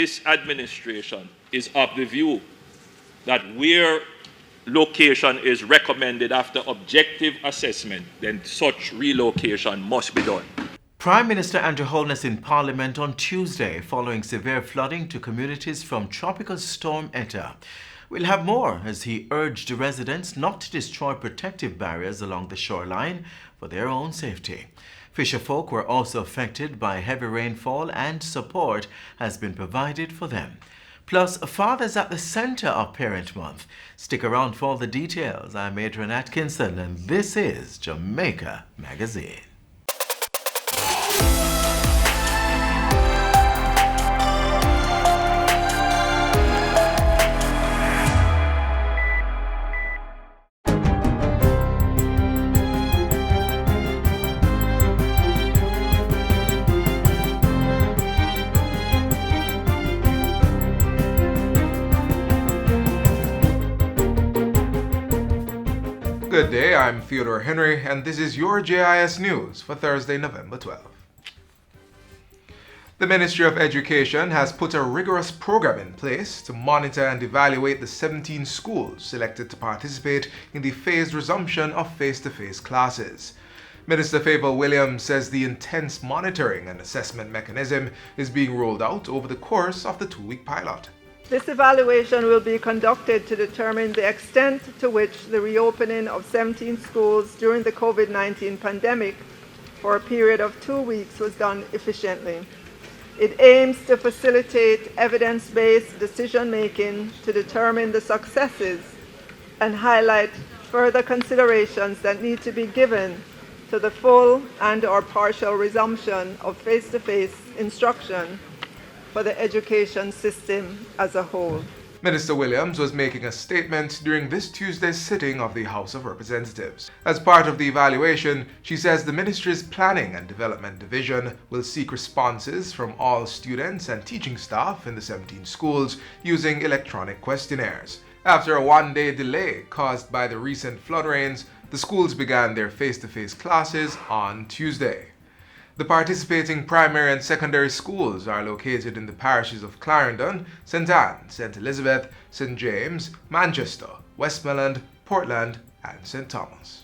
this administration is of the view that where location is recommended after objective assessment, then such relocation must be done. Prime Minister Andrew Holness in Parliament on Tuesday following severe flooding to communities from Tropical Storm Eta. We'll have more as he urged residents not to destroy protective barriers along the shoreline for their own safety. Fisherfolk were also affected by heavy rainfall and support has been provided for them. Plus, fathers at the centre of Parent Month. Stick around for all the details. I'm Adrian Atkinson and this is Jamaica Magazine. Good day, I'm Theodore Henry, and this is your JIS News for Thursday, November 12th. The Ministry of Education has put a rigorous program in place to monitor and evaluate the 17 schools selected to participate in the phased resumption of face-to-face classes. Minister Favour Williams says the intense monitoring and assessment mechanism is being rolled out over the course of the 2-week pilot. This evaluation will be conducted to determine the extent to which the reopening of 17 schools during the COVID-19 pandemic for a period of 2 weeks was done efficiently. It aims to facilitate evidence-based decision-making to determine the successes and highlight further considerations that need to be given to the full and/or partial resumption of face-to-face instruction for the education system as a whole. Minister Williams was making a statement during this Tuesday's sitting of the House of Representatives. As part of the evaluation, she says the ministry's Planning and Development Division will seek responses from all students and teaching staff in the 17 schools using electronic questionnaires. After a one-day delay caused by the recent flood rains, the schools began their face-to-face classes on Tuesday. The participating primary and secondary schools are located in the parishes of Clarendon, St. Anne, St. Elizabeth, St. James, Manchester, Westmoreland, Portland, and St. Thomas.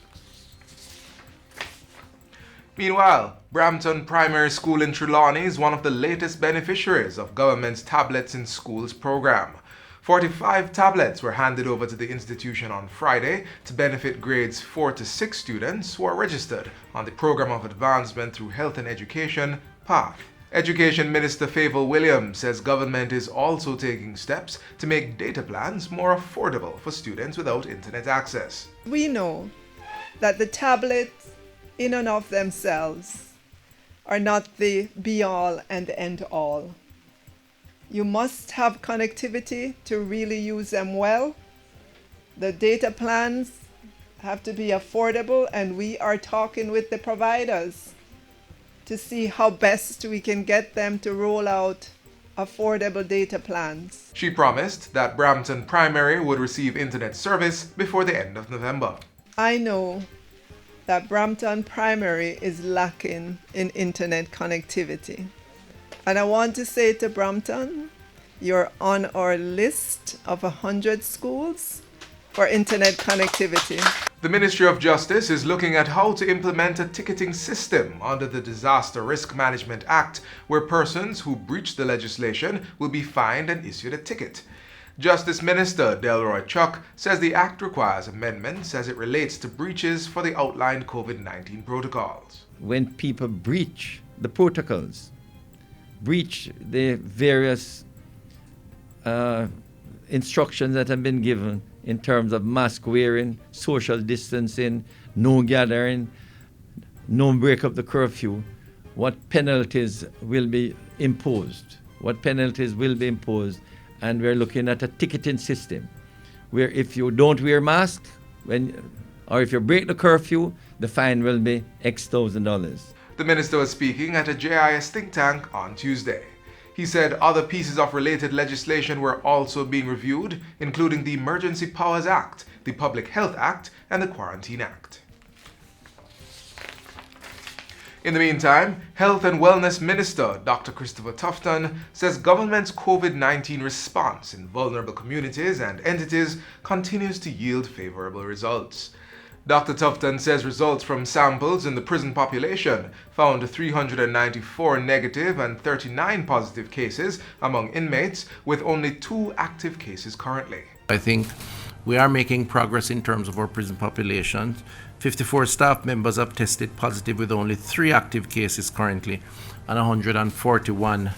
Meanwhile, Brampton Primary School in Trelawney is one of the latest beneficiaries of government's Tablets in Schools program. 45 tablets were handed over to the institution on Friday to benefit grades 4 to 6 students who are registered on the Program of Advancement through Health and Education, PATH. Education Minister Favour Williams says government is also taking steps to make data plans more affordable for students without internet access. We know that the tablets in and of themselves are not the be-all and end-all. You must have connectivity to really use them well. The data plans have to be affordable, and we are talking with the providers to see how best we can get them to roll out affordable data plans. She promised that Brampton Primary would receive internet service before the end of November. I know that Brampton Primary is lacking in internet connectivity. And I want to say to Brampton, you're on our list of 100 schools for internet connectivity. The Ministry of Justice is looking at how to implement a ticketing system under the Disaster Risk Management Act, where persons who breach the legislation will be fined and issued a ticket. Justice Minister Delroy Chuck says the act requires amendments as it relates to breaches for the outlined COVID-19 protocols. When people breach the protocols, breach the various instructions that have been given in terms of mask wearing, social distancing, no gathering, no break of the curfew, what penalties will be imposed. And we're looking at a ticketing system where if you don't wear masks, or if you break the curfew, the fine will be X $1,000. The minister was speaking at a JIS think tank on Tuesday. He said other pieces of related legislation were also being reviewed, including the Emergency Powers Act, the Public Health Act, and the Quarantine Act. In the meantime, Health and Wellness Minister Dr. Christopher Tufton says government's COVID-19 response in vulnerable communities and entities continues to yield favorable results. Dr. Tufton says results from samples in the prison population found 394 negative and 39 positive cases among inmates, with only 2 active cases currently. I think we are making progress in terms of our prison population. 54 staff members have tested positive with only 3 active cases currently and 141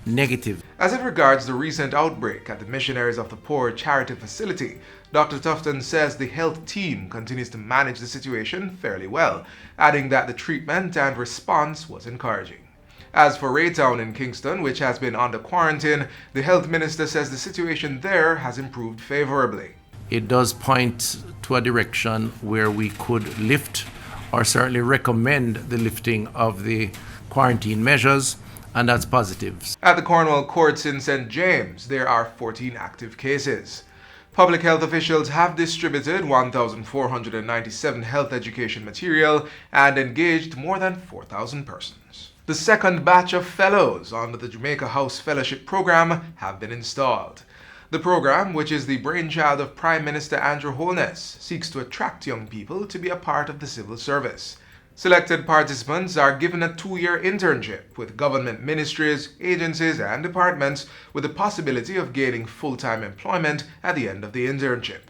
negative. As it regards the recent outbreak at the Missionaries of the Poor charity facility, Dr. Tufton says the health team continues to manage the situation fairly well, adding that the treatment and response was encouraging. As for Raytown in Kingston, which has been under quarantine, the health minister says the situation there has improved favorably. It does point to a direction where we could lift or certainly recommend the lifting of the quarantine measures, and that's positive. At the Cornwall courts in St. James, there are 14 active cases. Public health officials have distributed 1,497 health education material and engaged more than 4,000 persons. The second batch of fellows under the Jamaica House Fellowship Program have been installed. The program, which is the brainchild of Prime Minister Andrew Holness, seeks to attract young people to be a part of the civil service. Selected participants are given a 2-year internship with government ministries, agencies, and departments, with the possibility of gaining full-time employment at the end of the internship.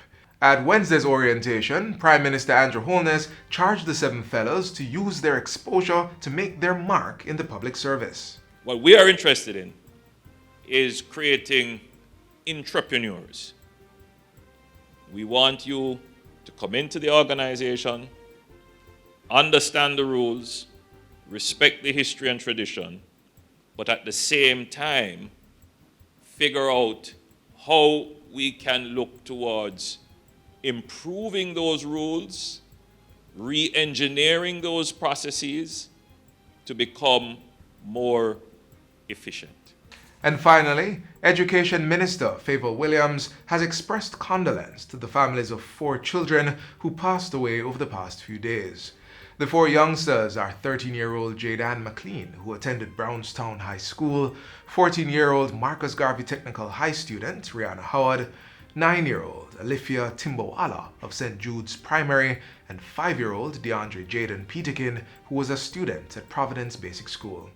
At Wednesday's orientation, Prime Minister Andrew Holness charged the 7 fellows to use their exposure to make their mark in the public service. What we are interested in is creating entrepreneurs. We want you to come into the organization, understand the rules, respect the history and tradition, but at the same time, figure out how we can look towards improving those rules, re-engineering those processes to become more efficient. And finally, Education Minister Favour Williams has expressed condolence to the families of 4 children who passed away over the past few days. The 4 youngsters are 13-year-old Jadan McLean, who attended Brownstown High School, 14-year-old Marcus Garvey Technical High student Rihanna Howard, 9-year-old Alifia Timbowala of St. Jude's Primary, and 5-year-old DeAndre Jaden Peterkin, who was a student at Providence Basic School.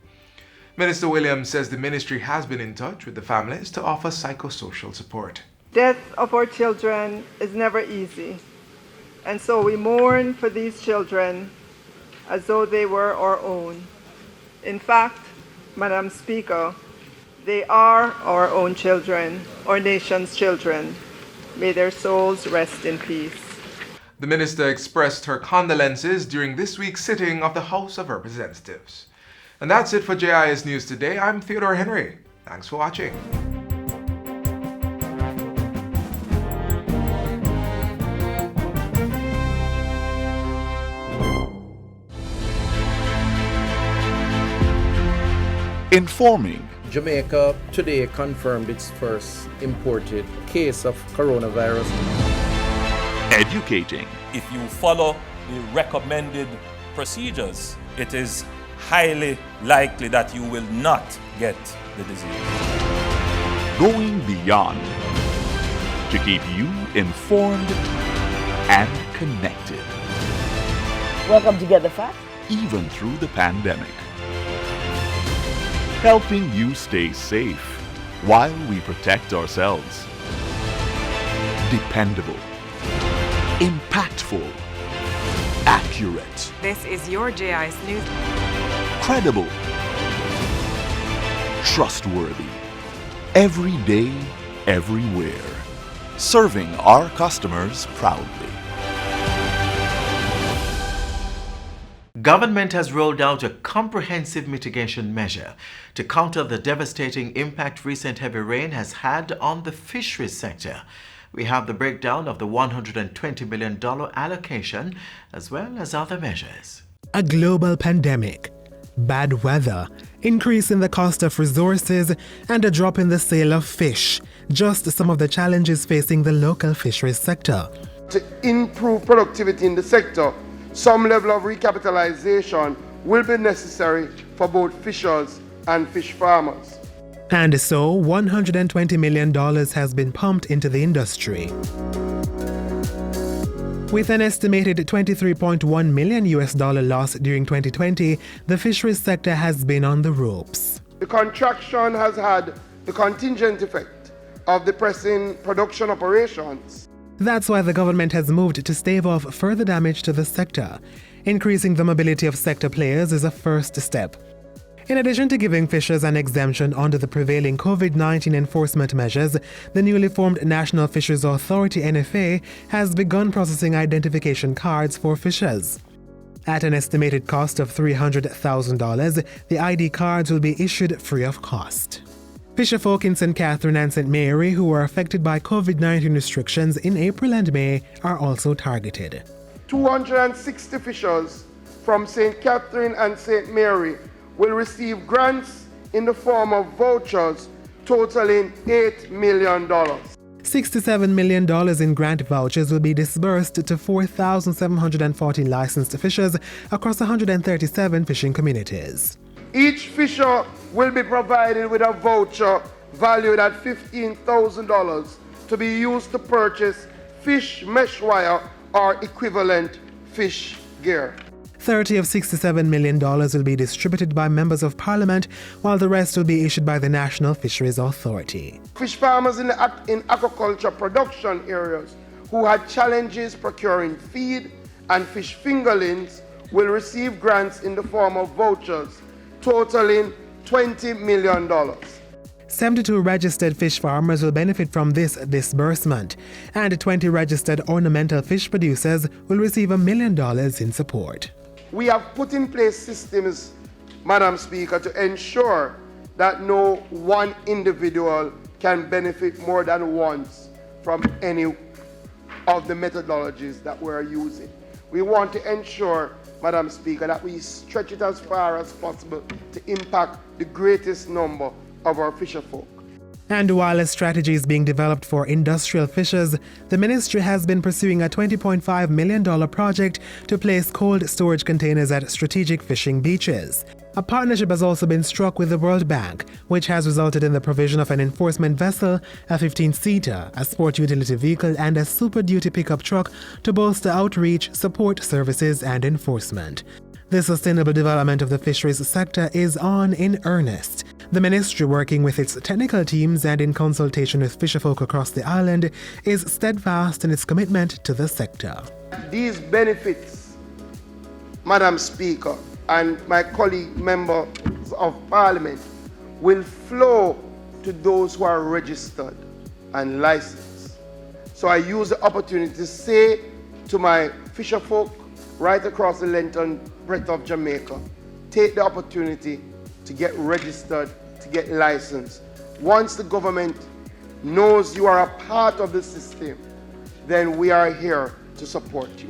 Minister Williams says the ministry has been in touch with the families to offer psychosocial support. Death of our children is never easy, and so we mourn for these children as though they were our own. In fact, Madam Speaker, they are our own children, our nation's children. May their souls rest in peace. The minister expressed her condolences during this week's sitting of the House of Representatives. And that's it for JIS News today. I'm Theodore Henry. Thanks for watching. Informing. Jamaica today confirmed its first imported case of coronavirus. Educating. If you follow the recommended procedures, it is highly likely that you will not get the disease. Going beyond to keep you informed and connected. Welcome to Get the Facts. Even through the pandemic. Helping you stay safe while we protect ourselves. Dependable. Impactful. Accurate. This is your JIS News. Credible. Trustworthy. Every day, everywhere. Serving our customers proudly. Government has rolled out a comprehensive mitigation measure to counter the devastating impact recent heavy rain has had on the fisheries sector. We have the breakdown of the $120 million allocation as well as other measures. A global pandemic, bad weather, increase in the cost of resources, and a drop in the sale of fish. Just some of the challenges facing the local fisheries sector. To improve productivity in the sector, some level of recapitalization will be necessary for both fishers and fish farmers. And so, $120 million has been pumped into the industry. With an estimated $23.1 million loss during 2020, the fisheries sector has been on the ropes. The contraction has had the contingent effect of depressing production operations. That's why the government has moved to stave off further damage to the sector. Increasing the mobility of sector players is a first step. In addition to giving fishers an exemption under the prevailing COVID-19 enforcement measures, the newly formed National Fisheries Authority (NFA) has begun processing identification cards for fishers. At an estimated cost of $300,000, the ID cards will be issued free of cost. Fisherfolk in St. Catherine and St. Mary who were affected by COVID-19 restrictions in April and May are also targeted. 260 fishers from St. Catherine and St. Mary will receive grants in the form of vouchers totaling $8 million. $67 million in grant vouchers will be disbursed to 4,740 licensed fishers across 137 fishing communities. Each fisher will be provided with a voucher valued at $15,000 to be used to purchase fish mesh wire or equivalent fish gear. $30 of $67 million will be distributed by members of parliament, while the rest will be issued by the National Fisheries Authority. Fish farmers in aquaculture production areas who had challenges procuring feed and fish fingerlings will receive grants in the form of vouchers totaling $20 million. 72 registered fish farmers will benefit from this disbursement, and 20 registered ornamental fish producers will receive $1 million in support. We have put in place systems, Madam Speaker, to ensure that no one individual can benefit more than once from any of the methodologies that we're using. We want to ensure, Madam Speaker, that we stretch it as far as possible to impact the greatest number of our fisherfolk. And while a strategy is being developed for industrial fishers, the ministry has been pursuing a $20.5 million project to place cold storage containers at strategic fishing beaches. A partnership has also been struck with the World Bank, which has resulted in the provision of an enforcement vessel, a 15-seater, a sport utility vehicle, and a Super Duty pickup truck to bolster outreach, support services, and enforcement. The sustainable development of the fisheries sector is on in earnest. The ministry, working with its technical teams and in consultation with fisherfolk across the island, is steadfast in its commitment to the sector. These benefits, Madam Speaker, and my colleague members of Parliament will flow to those who are registered and licensed. So I use the opportunity to say to my fisherfolk right across the length and breadth of Jamaica, take the opportunity to get registered, to get licensed. Once the government knows you are a part of the system, then we are here to support you.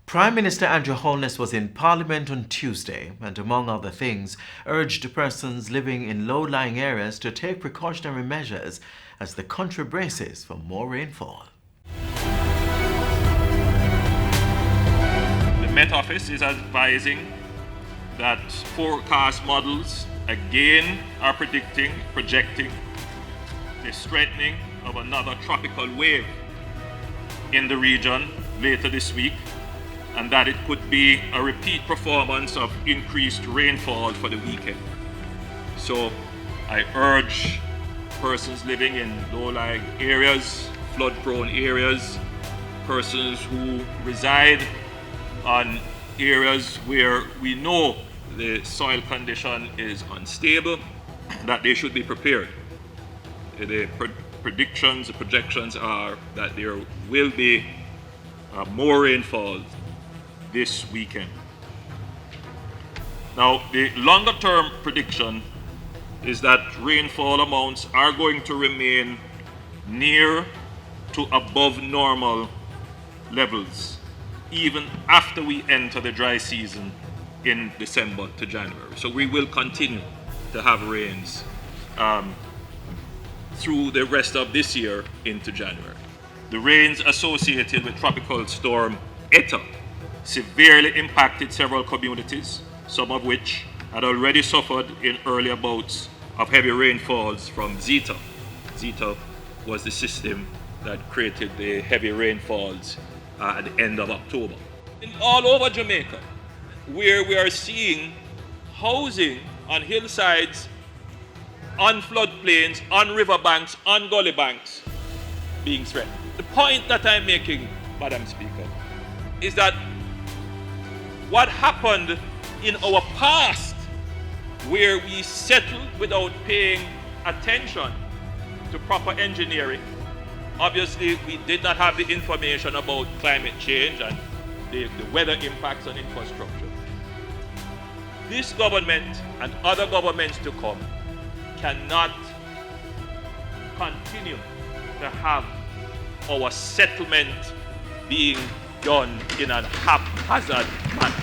Prime Minister Andrew Holness was in Parliament on Tuesday and, among other things, urged persons living in low-lying areas to take precautionary measures as the country braces for more rainfall. The Met Office is advising that forecast models again are projecting the strengthening of another tropical wave in the region later this week, and that it could be a repeat performance of increased rainfall for the weekend. So I urge persons living in low-lying areas, flood-prone areas, persons who reside on areas where we know the soil condition is unstable, that they should be prepared. The projections are that there will be more rainfall this weekend. Now, the longer-term prediction is that rainfall amounts are going to remain near to above normal levels, even after we enter the dry season in December to January. So we will continue to have rains through the rest of this year into January. The rains associated with Tropical Storm Eta severely impacted several communities, some of which had already suffered in earlier bouts of heavy rainfalls from Zeta. Zeta was the system that created the heavy rainfalls at the end of October. And all over Jamaica, where we are seeing housing on hillsides, on floodplains, on riverbanks, on gully banks being threatened. The point that I'm making, Madam Speaker, is that what happened in our past, where we settled without paying attention to proper engineering. Obviously, we did not have the information about climate change and the weather impacts on infrastructure. This government and other governments to come cannot continue to have our settlement being done in a haphazard manner.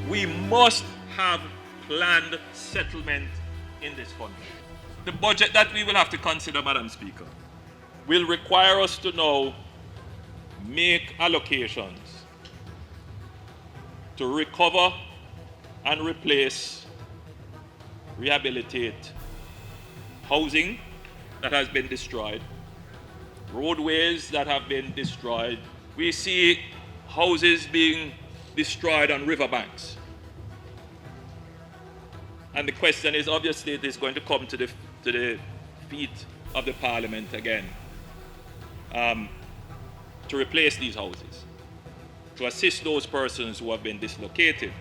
We must have planned settlement in this country. The budget that we will have to consider, Madam Speaker, will require us to now make allocations to recover and replace, rehabilitate housing that has been destroyed, roadways that have been destroyed. We see houses being destroyed on riverbanks. And the question is, obviously, it is going to come to the feet of the Parliament again to replace these houses, to assist those persons who have been dislocated.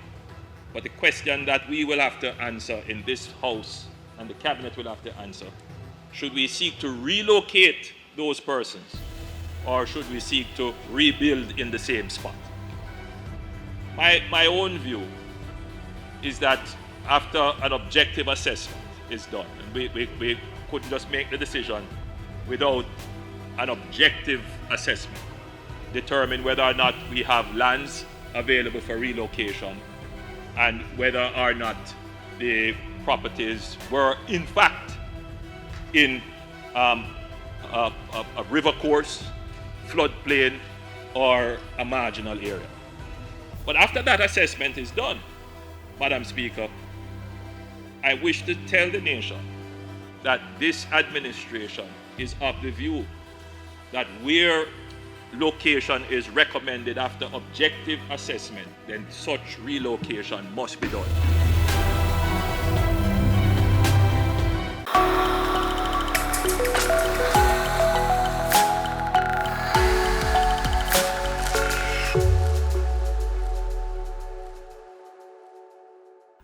But the question that we will have to answer in this House, and the Cabinet will have to answer, should we seek to relocate those persons, or should we seek to rebuild in the same spot? My own view is that after an objective assessment is done, and we couldn't just make the decision without an objective assessment, determine whether or not we have lands available for relocation and whether or not the properties were in fact in a river course, floodplain, or a marginal area. But after that assessment is done, Madam Speaker, I wish to tell the nation that this administration is of the view that where location is recommended after objective assessment, then such relocation must be done.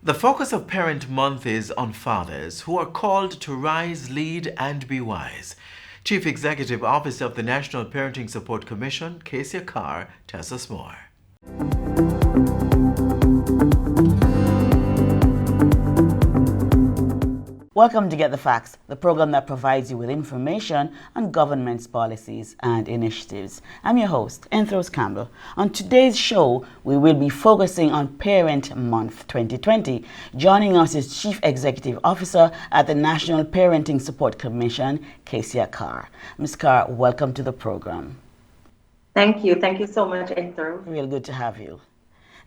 The focus of Parent Month is on fathers who are called to rise, lead, and be wise. Chief Executive Officer of the National Parenting Support Commission, Kezia Carr, tells us more. Welcome to Get the Facts, the program that provides you with information on government's policies and initiatives. I'm your host, Enthros Campbell. On today's show, we will be focusing on Parent Month 2020. Joining us is Chief Executive Officer at the National Parenting Support Commission, Kezia Carr. Ms. Carr, welcome to the program. Thank you. Thank you so much, Enthros. Real good to have you.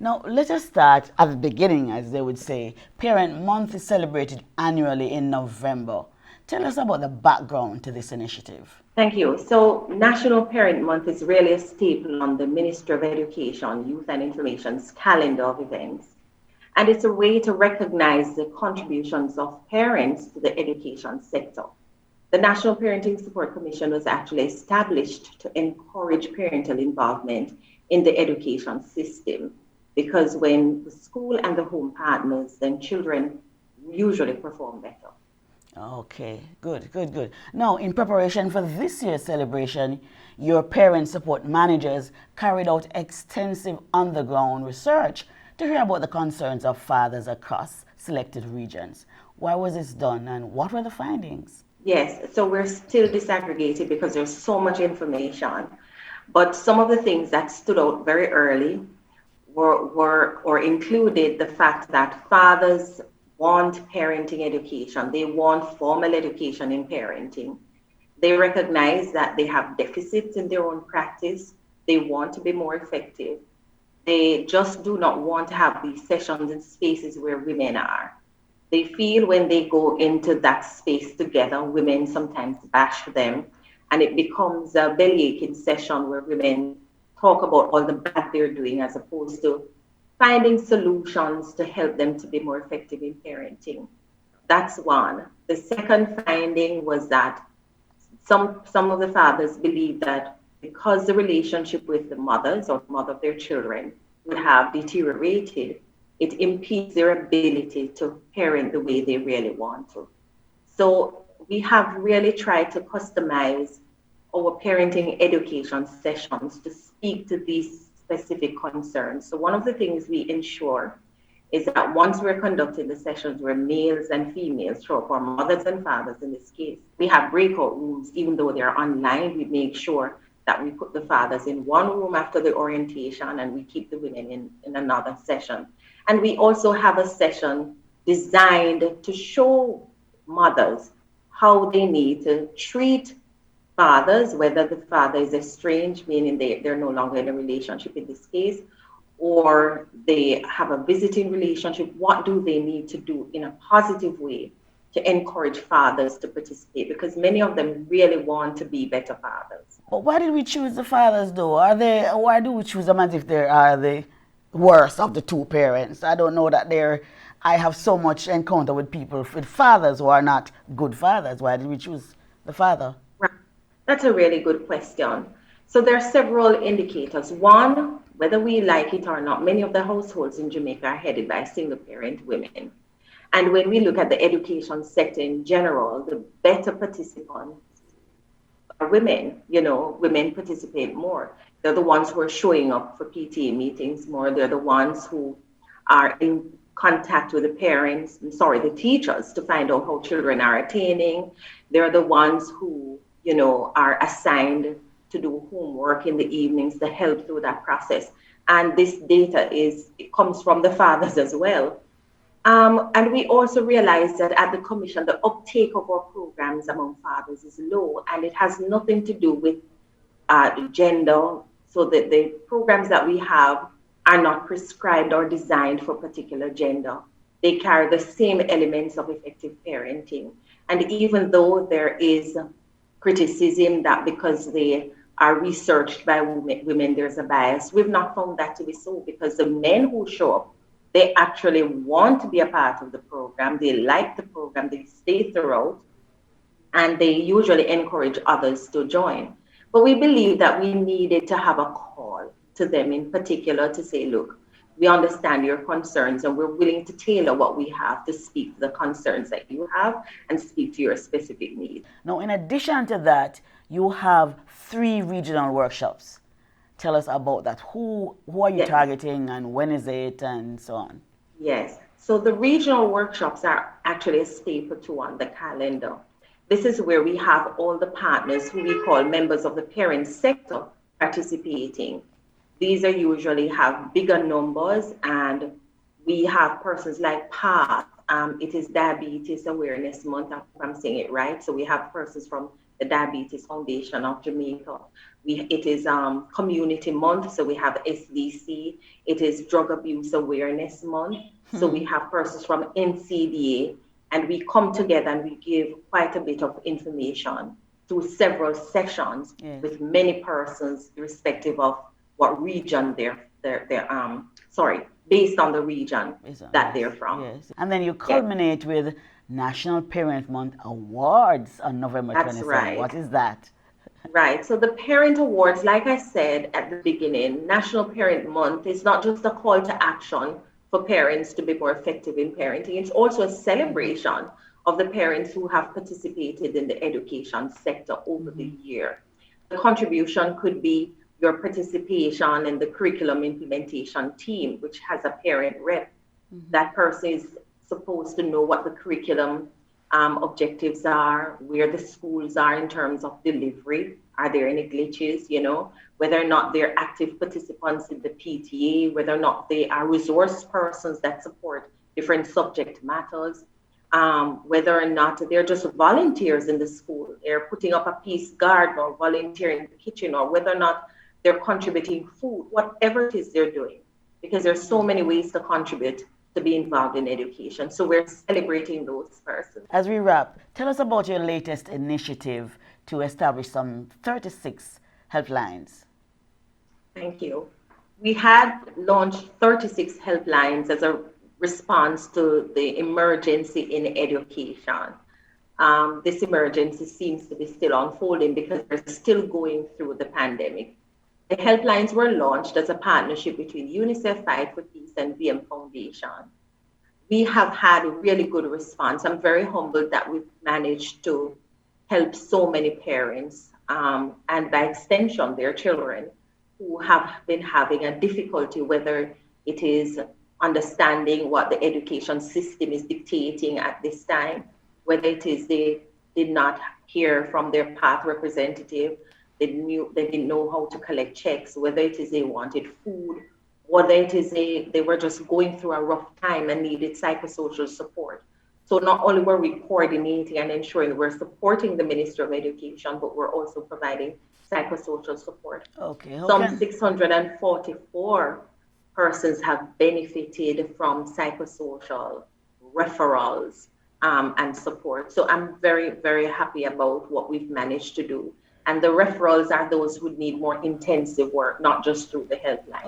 Now, let us start at the beginning, as they would say. Parent Month is celebrated annually in November. Tell us about the background to this initiative. Thank you. So, National Parent Month is really a staple on the Ministry of Education, Youth and Information's calendar of events. And it's a way to recognize the contributions of parents to the education sector. The National Parenting Support Commission was actually established to encourage parental involvement in the education system, because when the school and the home partners, then children usually perform better. Okay, good. Now, in preparation for this year's celebration, your parent support managers carried out extensive on-the-ground research to hear about the concerns of fathers across selected regions. Why was this done and what were the findings? Yes, so we're still disaggregated because there's so much information. But some of the things that stood out very early were or included the fact that fathers want parenting education. They want formal education in parenting. They recognize that they have deficits in their own practice. They want to be more effective. They just do not want to have these sessions in spaces where women are. They feel when they go into that space together, women sometimes bash them, and it becomes a bellyaching session where women talk about all the bad they're doing as opposed to finding solutions to help them to be more effective in parenting. That's one. The second finding was that some of the fathers believe that because the relationship with the mothers or mother of their children would have deteriorated, it impedes their ability to parent the way they really want to. So we have really tried to customize our parenting education sessions to speak to these specific concerns. So one of the things we ensure is that once we're conducting the sessions where males and females show up, or mothers and fathers in this case, we have breakout rooms. Even though they're online, we make sure that we put the fathers in one room after the orientation and we keep the women in another session. And we also have a session designed to show mothers how they need to treat fathers, whether the father is estranged, meaning they're no longer in a relationship in this case, or they have a visiting relationship. What do they need to do in a positive way to encourage fathers to participate? Because many of them really want to be better fathers. But why did we choose the fathers though? Why do we choose them as if they are the worst of the two parents? I don't know that I have so much encounter with people, with fathers who are not good fathers. Why did we choose the father? Right. That's a really good question. So there are several indicators. One, whether we like it or not, many of the households in Jamaica are headed by single parent women. And when we look at the education sector in general, the better participants are women. Women participate more. They're the ones who are showing up for PTA meetings more. They're the ones who are in contact with the teachers to find out how children are attaining. They're the ones who, are assigned to do homework in the evenings to help through that process. And this data comes from the fathers as well. And we also realize that at the Commission, the uptake of our programs among fathers is low, and it has nothing to do with gender. So that the programs that we have are not prescribed or designed for particular gender. They carry the same elements of effective parenting. And even though there is criticism that because they are researched by women, there's a bias, we've not found that to be so, because the men who show up, they actually want to be a part of the program. They like the program, they stay throughout, and they usually encourage others to join. But we believe that we needed to have a call to them in particular to say, look, we understand your concerns and we're willing to tailor what we have to speak to the concerns that you have and speak to your specific needs. Now, in addition to that, you have 3 regional workshops. Tell us about that. Who are you targeting, and when is it, and so on? Yes. So the regional workshops are actually a staple to on the calendar. This is where we have all the partners who we call members of the parent sector participating. These are usually have bigger numbers, and we have persons like PATH. It is Diabetes Awareness Month, if I'm saying it right. So we have persons from the Diabetes Foundation of Jamaica. It is Community Month, so we have SDC. It is Drug Abuse Awareness Month, so we have persons from NCDA, and we come together and we give quite a bit of information through several sessions with many persons, irrespective of what region based on the region that they're from. Yes. And then you culminate with National Parent Month Awards on November 27th. That's right. What is that? Right. So the Parent Awards, like I said at the beginning, National Parent Month is not just a call to action for parents to be more effective in parenting. It's also a celebration of the parents who have participated in the education sector over the year. The contribution could be your participation in the curriculum implementation team, which has a parent rep. That person is supposed to know what the curriculum objectives are, where the schools are in terms of delivery. Are there any glitches, whether or not they're active participants in the PTA, whether or not they are resource persons that support different subject matters, whether or not they're just volunteers in the school, they're putting up a peace garden or volunteering in the kitchen, or whether or not they're contributing food, whatever it is they're doing, because there's so many ways to contribute to be involved in education. So we're celebrating those persons. As we wrap, tell us about your latest initiative to establish some 36 helplines. Thank you. We had launched 36 helplines as a response to the emergency in education. This emergency seems to be still unfolding because we're still going through the pandemic. The helplines were launched as a partnership between UNICEF Fight for Peace and VM Foundation. We have had a really good response. I'm very humbled that we've managed to help so many parents and by extension their children who have been having a difficulty, whether it is understanding what the education system is dictating at this time, whether it is they did not hear from their path representative, they didn't know how to collect checks, whether it is they wanted food, whether it is they were just going through a rough time and needed psychosocial support. So not only were we coordinating and ensuring we're supporting the Minister of Education, but we're also providing psychosocial support. Okay. Some 644 persons have benefited from psychosocial referrals and support. So I'm very, very happy about what we've managed to do. And the referrals are those who need more intensive work, not just through the helpline.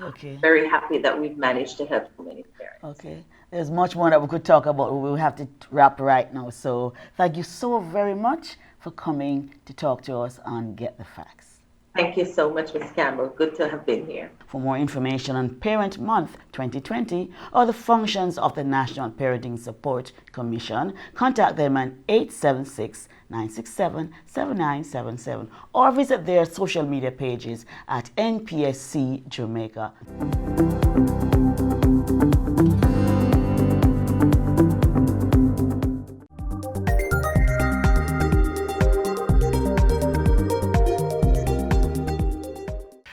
Okay. Very happy that we've managed to help so many parents. Okay. There's much more that we could talk about. We will have to wrap right now. So thank you so very much for coming to talk to us on Get the Facts. Thank you so much, Ms. Campbell. Good to have been here. For more information on Parent Month 2020 or the functions of the National Parenting Support Commission, contact them at 876-967-7977 or visit their social media pages at NPSC Jamaica.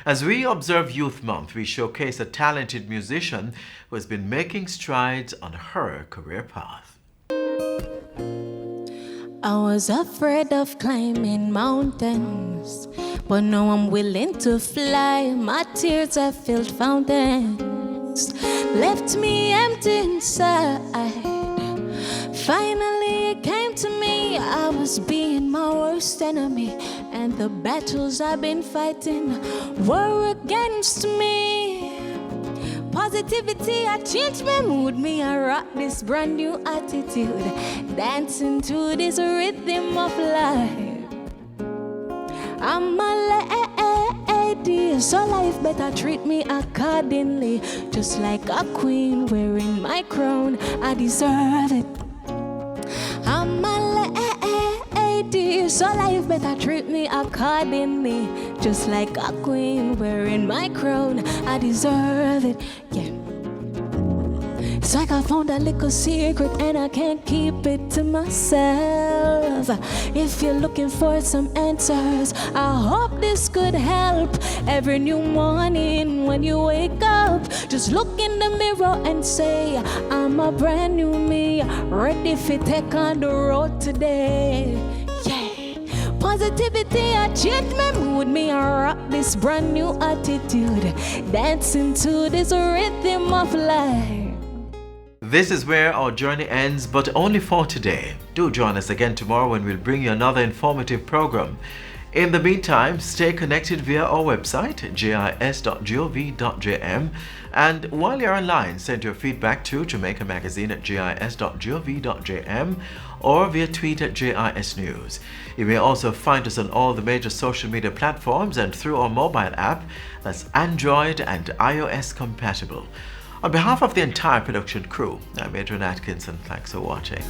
As we observe Youth Month, we showcase a talented musician who has been making strides on her career path. I was afraid of climbing mountains, but now I'm willing to fly. My tears have filled fountains, left me empty inside. Finally it came to me, I was being my worst enemy, and the battles I've been fighting were against me. Positivity, I changed my mood, me I rock this brand new attitude, dancing to this rhythm of life. I'm a lady, so life better treat me accordingly, just like a queen wearing my crown, I deserve it. I'm a lady, so life better treat me accordingly, just like a queen wearing my crown, I deserve it, yeah. It's like I found a little secret and I can't keep it to myself. If you're looking for some answers, I hope this could help. Every new morning when you wake up, just look in the mirror and say, I'm a brand new me, ready for take on the road today. Yeah. Positivity, I change my mood, me I rock this brand new attitude, dancing to this rhythm of life. This is where our journey ends, but only for today. Do join us again tomorrow when we'll bring you another informative program. In the meantime, stay connected via our website, gis.gov.jm, and while you're online, send your feedback to Jamaica Magazine at gis.gov.jm or via tweet at JIS News. You may also find us on all the major social media platforms and through our mobile app that's Android and iOS compatible. On behalf of the entire production crew, I'm Adrian Atkinson. Thanks for watching.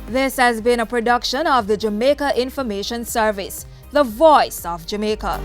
This has been a production of the Jamaica Information Service, the voice of Jamaica.